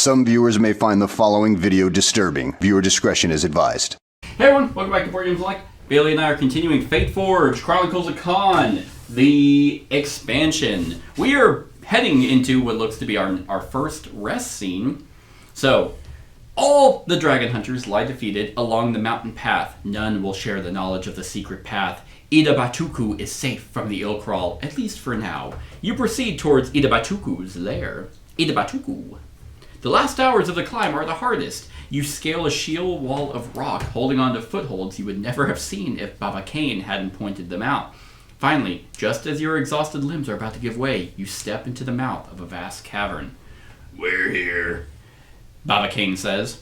Some viewers may find the following video disturbing. Viewer discretion is advised. Hey everyone, welcome back to Board Games Like. Bailey and I are continuing Fateforge, Chronicles of Kaan, the expansion. We are heading into what looks to be our first rest scene. So, all the dragon hunters lie defeated along the mountain path. None will share the knowledge of the secret path. Itabatuku is safe from the Illcrawl, at least for now. You proceed towards Itabatuku's lair. Itabatuku. The last hours of the climb are the hardest. You scale a sheer wall of rock, holding on to footholds you would never have seen if Baba Kaan hadn't pointed them out. Finally, just as your exhausted limbs are about to give way, you step into the mouth of a vast cavern. "We're here," Baba Kaan says.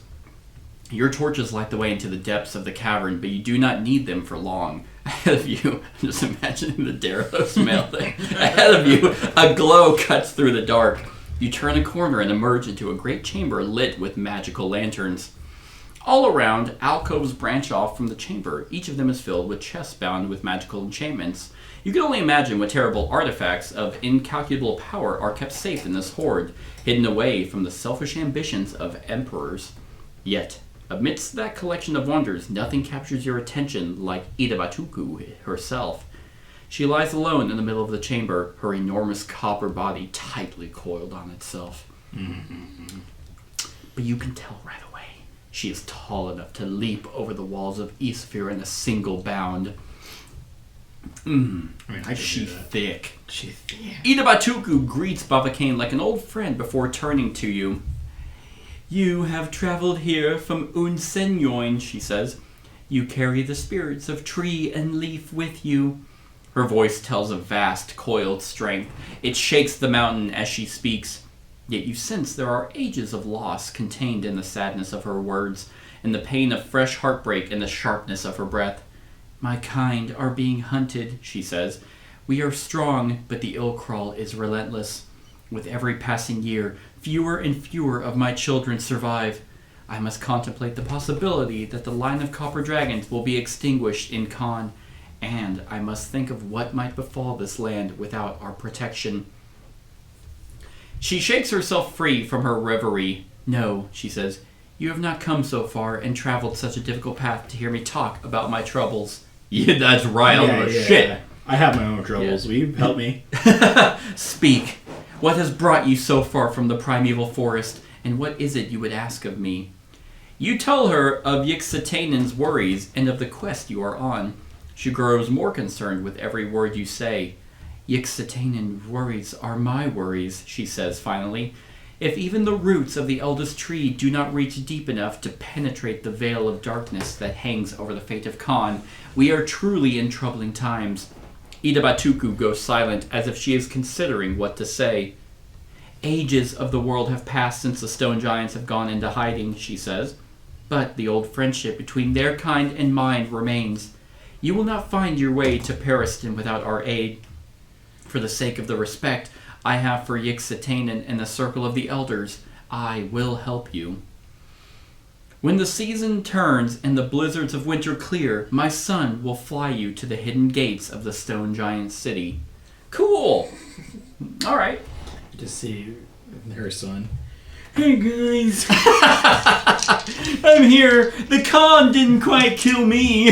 Your torches light the way into the depths of the cavern, but you do not need them for long. Ahead of you, I'm just imagining the Darrow smell thing. Ahead of you, a glow cuts through the dark. You turn a corner and emerge into a great chamber lit with magical lanterns. All around, alcoves branch off from the chamber. Each of them is filled with chests bound with magical enchantments. You can only imagine what terrible artifacts of incalculable power are kept safe in this hoard, hidden away from the selfish ambitions of emperors. Yet, amidst that collection of wonders, nothing captures your attention like Itabatuku herself. She lies alone in the middle of the chamber, her enormous copper body tightly coiled on itself. But you can tell right away, she is tall enough to leap over the walls of Eastsphere in a single bound. She's thick. She's thick. Itabatuku greets Baba Kaan like an old friend before turning to you. "You have traveled here from Unsenyoin," she says. "You carry the spirits of tree and leaf with you." Her voice tells of vast, coiled strength. It shakes the mountain as she speaks. Yet you sense there are ages of loss contained in the sadness of her words, in the pain of fresh heartbreak and the sharpness of her breath. "My kind are being hunted," she says. "We are strong, but the Illcrawl is relentless. With every passing year, fewer and fewer of my children survive. I must contemplate the possibility that the line of copper dragons will be extinguished in Kaan, and I must think of what might befall this land without our protection." She shakes herself free from her reverie. "No," she says, "you have not come so far and traveled such a difficult path to hear me talk about my troubles." Yeah, that's right. I don't give a shit. I have my own troubles. Will you help me? "Speak. What has brought you so far from the primeval forest, and what is it you would ask of me?" You tell her of Yixatanen's worries and of the quest you are on. She grows more concerned with every word you say. "Yixatanen's worries are my worries," she says finally. "If even the roots of the eldest tree do not reach deep enough to penetrate the veil of darkness that hangs over the fate of Kaan, we are truly in troubling times." Itabatuku goes silent, as if she is considering what to say. "Ages of the world have passed since the stone giants have gone into hiding," she says. "But the old friendship between their kind and mine remains. You will not find your way to Pariston without our aid. For the sake of the respect I have for Yixatanen and the circle of the elders, I will help you. When the season turns and the blizzards of winter clear, my son will fly you to the hidden gates of the stone giant city." Cool. All right. To see her son. "Hey guys, I'm here. The Kaan didn't quite kill me."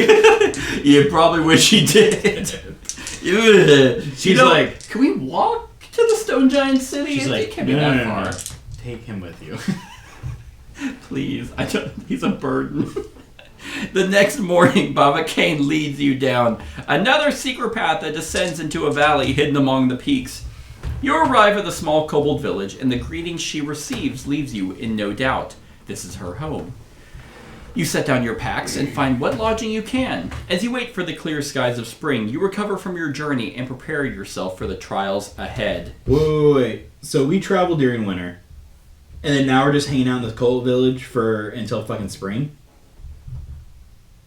You probably wish he did. She's like, "Can we walk to the stone giant city?" She's like, "It can't be that far. No. Take him with you." Please, he's a burden. The next morning, Baba Kaan leads you down another secret path that descends into a valley hidden among the peaks. You arrive at the small kobold village, and the greeting she receives leaves you in no doubt. This is her home. You set down your packs and find what lodging you can. As you wait for the clear skies of spring, you recover from your journey and prepare yourself for the trials ahead. Wait. So we traveled during winter, and then now we're just hanging out in the kobold village until fucking spring?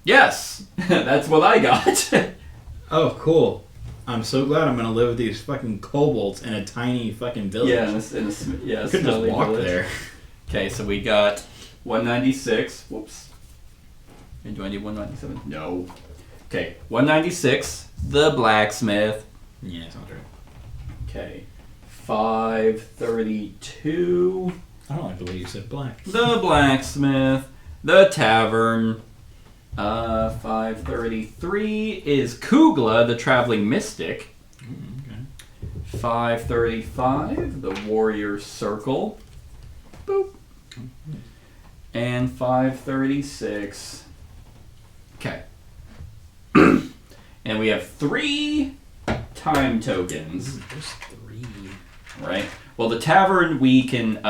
Yes, that's what I got. Oh, cool. I'm so glad I'm gonna live with these fucking kobolds in a tiny fucking village. Yeah, I could just walk there. Okay, so we got 196. Whoops. And do I need 197? No. Okay, 196. The blacksmith. Yeah, sounds right. Okay. 532. I don't like the way you said black. The blacksmith. The tavern. 533 is Kugla, the traveling mystic. Okay. 535, the warrior circle. Boop. And 536. Okay. And we have 3 time tokens. There's 3. Right. Well, the tavern we can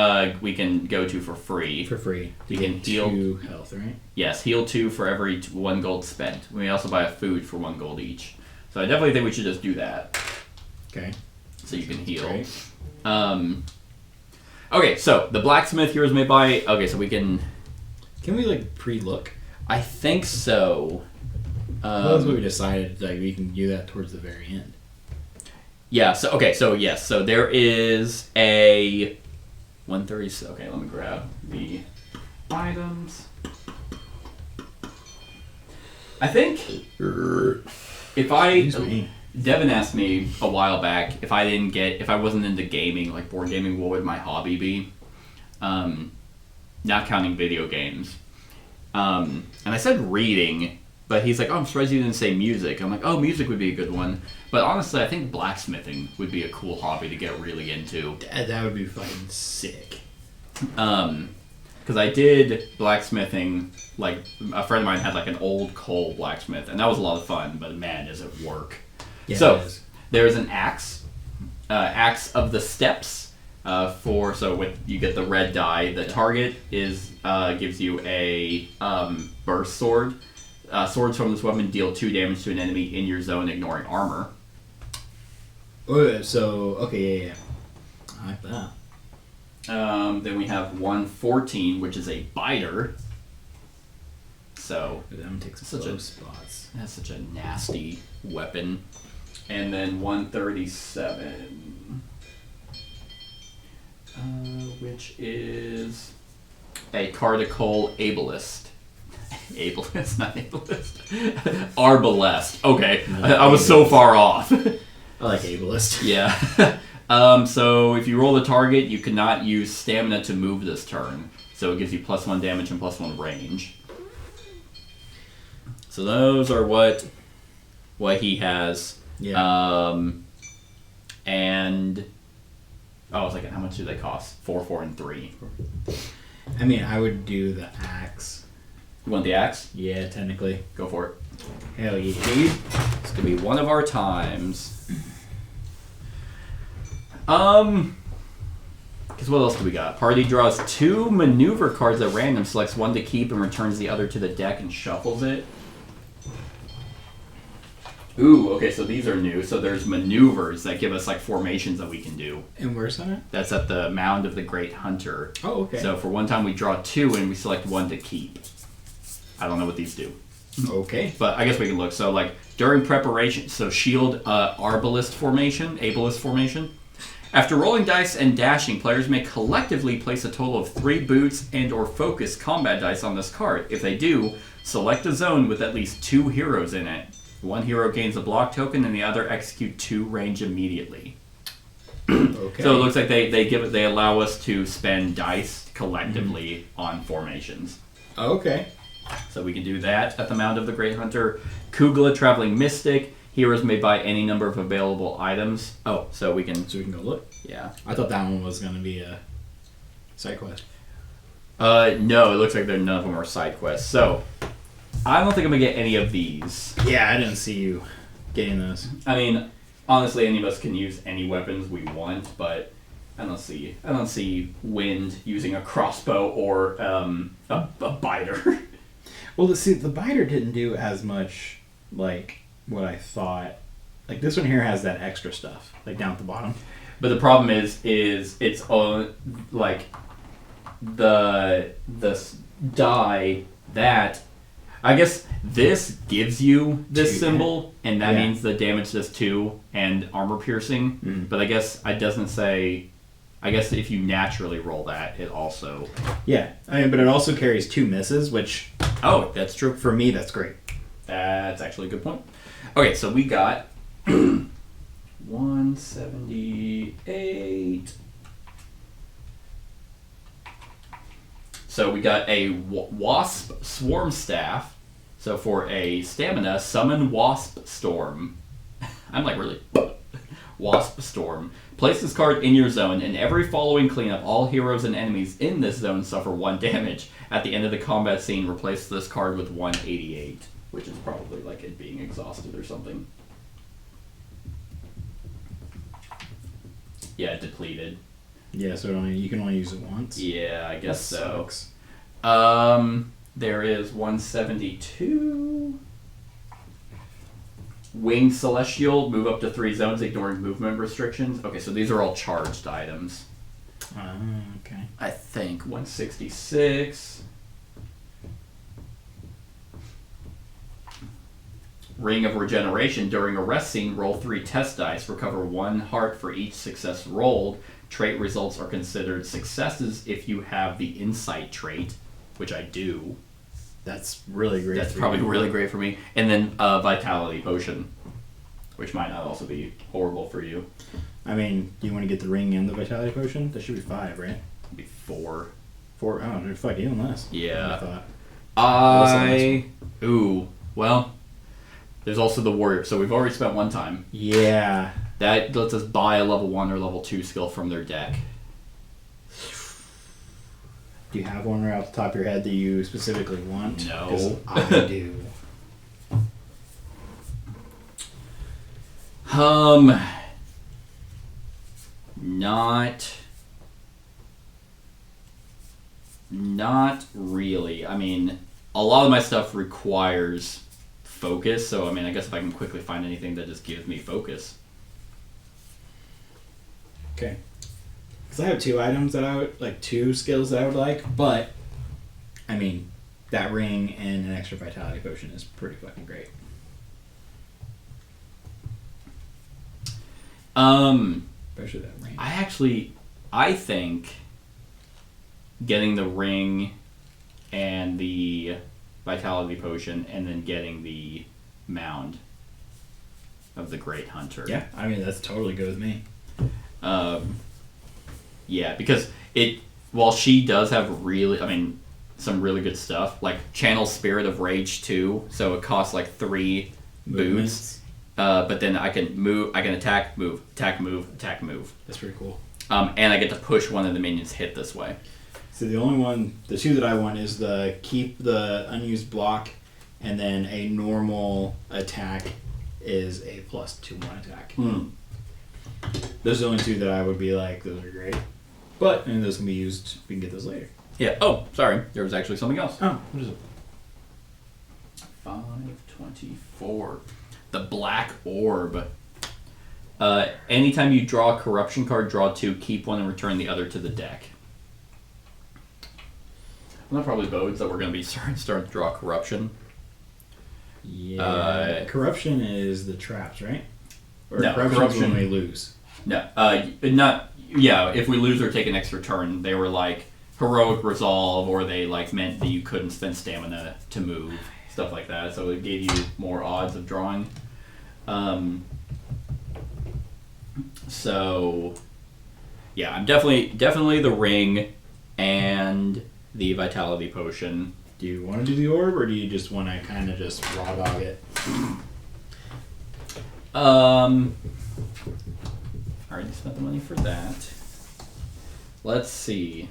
go to for free. For free. You can heal 2 health, right? Yes, heal 2 for every 1 gold spent. We also buy a food for 1 gold each. So I definitely think we should just do that. Okay. So you can heal. Great. Okay, so the blacksmith heroes may buy. Okay, so we can. Can we like pre-look? I think so. That's what we decided. Like we can do that towards the very end. Yeah. So okay. So yes. So there is a 130. Okay, let me grab the items. I think if I Excuse me. Devin asked me a while back if I wasn't into gaming, like board gaming, what would my hobby be? Not counting video games. And I said reading, but he's like, oh, I'm surprised you didn't say music. I'm like, oh, music would be a good one. But honestly, I think blacksmithing would be a cool hobby to get really into. That would be fucking sick. Because I did blacksmithing, like, a friend of mine had, like, an old coal blacksmith, and that was a lot of fun, but man, does it work. Yeah, So, it is. there's an axe, axe of the steps, you get the red die. The target gives you a burst sword. Swords from this weapon deal 2 damage to an enemy in your zone, ignoring armor. Oh, so okay, yeah. I like that. Then we have 114, which is a biter. So That one takes Such low a- spots. that's such a nasty weapon. And then 137, which is a Cardicole Ableist. Ableist, not Ableist. Arbalest. Okay, I was so far off. I like ableist. Yeah. So if you roll the target, you cannot use stamina to move this turn. So it gives you +1 damage and +1 range. So those are what he has. Yeah. And I was like, how much do they cost? 4, 4, and 3. I mean, I would do the axe. You want the axe? Yeah, technically. Go for it. Hell yeah, dude. It's gonna be one of our times. Because what else do we got? Party draws 2 maneuver cards at random, selects 1 to keep, and returns the other to the deck and shuffles it. Ooh, okay, so these are new. So there's maneuvers that give us like formations that we can do. And where's that at? That's at the Mound of the Great Hunter. Oh, okay. So for one time we draw 2 and we select 1 to keep. I don't know what these do. Okay. But I guess we can look. So like during preparation, so shield Ableist formation. After rolling dice and dashing, players may collectively place a total of 3 boots and or focus combat dice on this card. If they do, select a zone with at least 2 heroes in it. 1 hero gains a block token and the other execute 2 range immediately. Okay. So it looks like they allow us to spend dice collectively on formations. Okay. So we can do that at the Mound of the Great Hunter. Kugla, Traveling Mystic. Heroes may buy any number of available items. Oh, so we can... So we can go look. Yeah. I thought that one was going to be a side quest. No, it looks like none of them are side quests. So, I don't think I'm going to get any of these. Yeah, I didn't see you getting those. I mean, honestly, any of us can use any weapons we want, but I don't see Wind using a crossbow or a biter. Well, the biter didn't do as much, like, what I thought. Like, this one here has that extra stuff, like, down at the bottom. But the problem is it's like the die that I guess this gives you this 2, symbol, and that yeah. means the damage does 2 and armor piercing. Mm. But I guess it doesn't say. I guess if you naturally roll that, it also. Yeah, I mean, but it also carries 2 misses, which Oh, that's true. for me, that's great. That's actually a good point. Okay, so we got 178. So we got a Wasp Swarm Staff. So for a stamina, summon Wasp Storm. I'm like really... Wasp Storm. Place this card in your zone, and every following cleanup, all heroes and enemies in this zone suffer 1 damage. At the end of the combat scene, replace this card with 188, which is probably like it being exhausted or something. Yeah, depleted. Yeah, so you can only use it once. Yeah, I guess that so. Sucks. There is 172. Winged Celestial, move up to 3 zones, ignoring movement restrictions. Okay, so these are all charged items. Okay. I think 166. Ring of Regeneration. During a rest scene, roll 3 test dice. Recover 1 heart for each success rolled. Trait results are considered successes if you have the Insight trait, which I do. That's really great. That's probably really great for me. And then Vitality Potion, which might not also be horrible for you. I mean, do you want to get the ring and the Vitality Potion? That should be 5, right? It'd be 4. 4? Oh, dude, fuck, even less. Yeah. I thought. Ooh. Well, there's also the Warrior. So we've already spent 1 time. Yeah. That lets us buy a level 1 or level 2 skill from their deck. Do you have one right off the top of your head that you specifically want? No. 'Cause I do. Not really. I mean, a lot of my stuff requires focus, so I mean, I guess if I can quickly find anything that just gives me focus. Okay. Because I have 2 items that I would, like 2 skills that I would like, but, I mean, that ring and an extra Vitality Potion is pretty fucking great. Especially that ring. I think getting the ring and the Vitality Potion and then getting the Mound of the Great Hunter. Yeah, I mean, that's totally good with me. Yeah, because while she does have some really good stuff, like Channel Spirit of Rage 2, so it costs like 3 boots. But then I can attack, move, attack, move, attack, move. That's pretty cool. And I get to push one of the minions hit this way. So the 2 that I want is the keep the unused block, and then a normal attack is a +2/1 attack. Those are the only 2 that I would be like, those are great. But, and those can be used, we can get those later. Yeah. Oh, sorry. There was actually something else. Oh, what is it? 524. The Black Orb. Anytime you draw a corruption card, draw 2, keep 1, and return the other to the deck. Well, that probably bodes that we're going to be starting to draw corruption. Yeah. Corruption is the traps, right? Or No, corruption is when we lose. No, not. Yeah, if we lose or take an extra turn, they were like heroic resolve, or they like meant that you couldn't spend stamina to move, stuff like that. So it gave you more odds of drawing. So yeah, I'm definitely the ring and the Vitality Potion. Do you want to do the orb, or do you just want to kind of just raw dog it? I already spent the money for that. Let's see.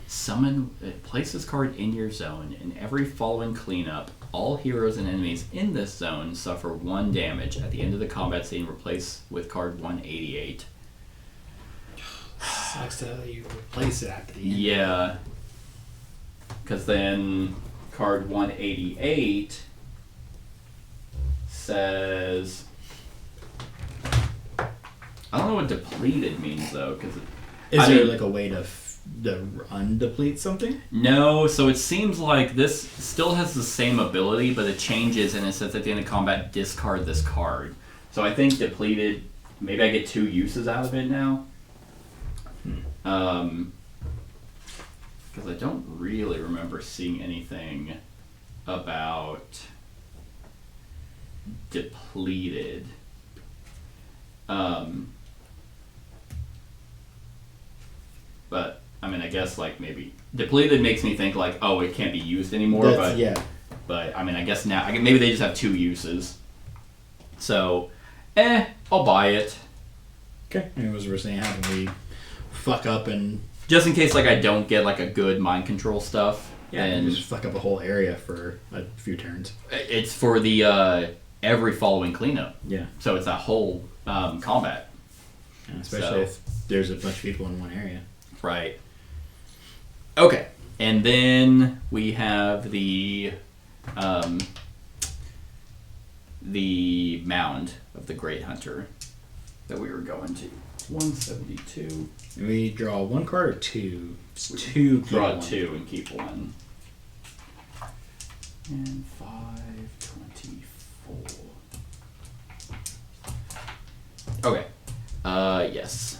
Summon, place this card in your zone. In every following cleanup, all heroes and enemies in this zone suffer 1 damage. At the end of the combat scene, replace with card 188. Sucks that you replace it at the end. Yeah. Because then card 188 says... I don't know what depleted means, though. Is there like a way to undeplete something? No, so it seems like this still has the same ability, but it changes, and it says at the end of combat, discard this card. So I think depleted, maybe I get 2 uses out of it now. Because I don't really remember seeing anything about depleted. But I mean, I guess like maybe depleted makes me think like, oh, it can't be used anymore. But I mean, I guess now maybe they just have 2 uses. So, I'll buy it. Okay. And what we're saying, how can we fuck up and just in case like I don't get like a good mind control stuff. Yeah, and just fuck up a whole area for a few turns. It's for the every following cleanup. Yeah. So it's that whole combat. And especially if there's a bunch of people in one area. Right. Okay. And then we have the mound of the Great Hunter that we were going to. 172. And we draw 1 card or 2? 2. Draw 2 and keep 1. And 524. Okay. Yes.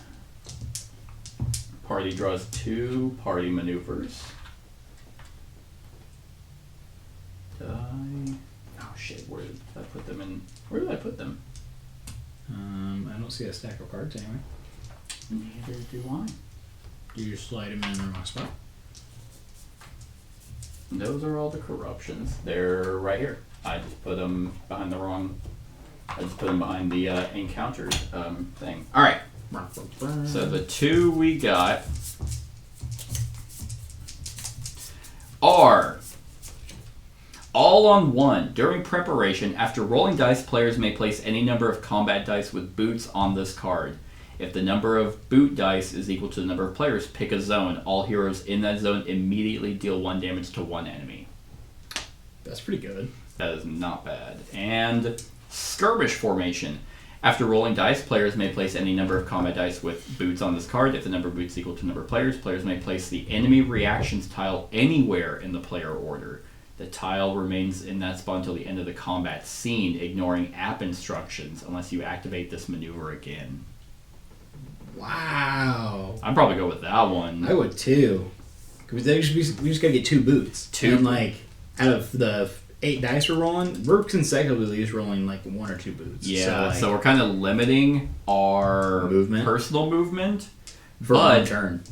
Party draws 2 party maneuvers. Oh shit, where did I put them in? Where did I put them? I don't see a stack of cards anyway. Neither do I. You just slide them in the wrong spot. Those are all the corruptions. They're right here. I just put them behind the wrong. I just put them behind the encounters thing. All right. So the 2 we got are all on 1. During preparation, after rolling dice, players may place any number of combat dice with boots on this card. If the number of boot dice is equal to the number of players, pick a zone. All heroes in that zone immediately deal 1 damage to 1 enemy. That's pretty good. That is not bad. And skirmish formation. After rolling dice, players may place any number of combat dice with boots on this card. If the number of boots is equal to the number of players, players may place the enemy reactions tile anywhere in the player order. The tile remains in that spot until the end of the combat scene, ignoring app instructions unless you activate this maneuver again. Wow. I'd probably go with that one. I would too. Because we just gotta get 2 boots. 2. And like, out of the 8 dice we're rolling, we're consecutively just rolling like 1 or 2 boots. Yeah, so we're kind of limiting our movement, personal movement for 1 turn.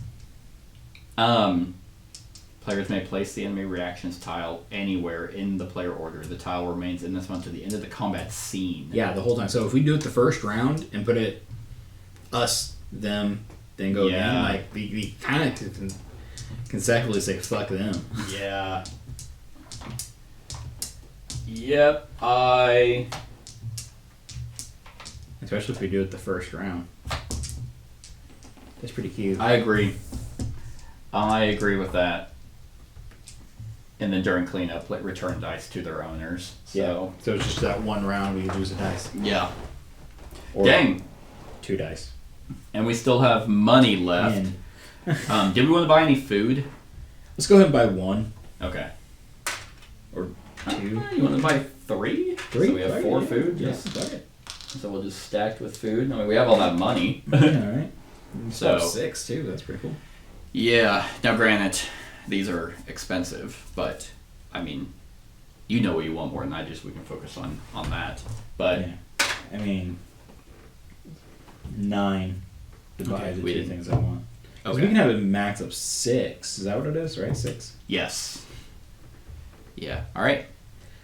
Players may place the enemy reactions tile anywhere in the player order. The tile remains in this one to the end of the combat scene. Yeah, the whole time. So if we do it the first round and put it us, them, then go again, like we kind of consecutively say fuck them. Yeah. Yep, Especially if we do it the first round. That's pretty cute. I agree. I agree with that. And then during cleanup, return dice to their owners. So So it's just that 1 round we lose a dice. Yeah. Or Dang. 2 dice. And we still have money left. Did we want to buy any food? Let's go ahead and buy 1. Okay. Or 2. You want to buy 3? 3? So we have 4 food? Yes. Okay. So we'll just stack with food. I mean, we have all that money. Alright. So 6 too, that's pretty cool. Yeah. Now granted, these are expensive, but I mean, you know what you want more than I do, so we can focus on that. But yeah. I mean 9 to buy the 2 things I want. Okay. We can have a max of 6. Is that what it is, right? 6? Yes. Yeah. Alright.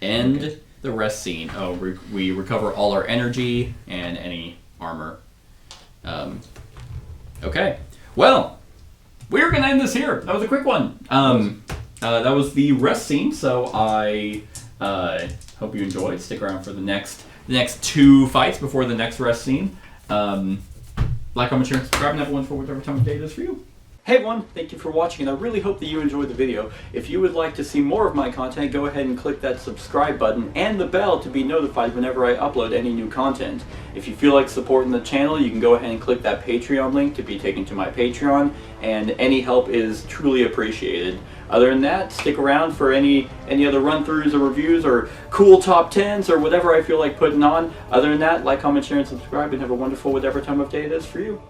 End the rest scene. Oh, we recover all our energy and any armor. Okay. Well, we're going to end this here. That was a quick one. That was the rest scene, so I hope you enjoyed. Stick around for the next 2 fights before the next rest scene. Like, comment, share, and subscribe, and have a wonderful whatever time of day it is for you. Hey everyone, thank you for watching, and I really hope that you enjoyed the video. If you would like to see more of my content, go ahead and click that subscribe button and the bell to be notified whenever I upload any new content. If you feel like supporting the channel, you can go ahead and click that Patreon link to be taken to my Patreon, and any help is truly appreciated. Other than that, stick around for any other run-throughs or reviews or cool top 10s or whatever I feel like putting on. Other than that, like, comment, share, and subscribe, and have a wonderful whatever time of day it is for you.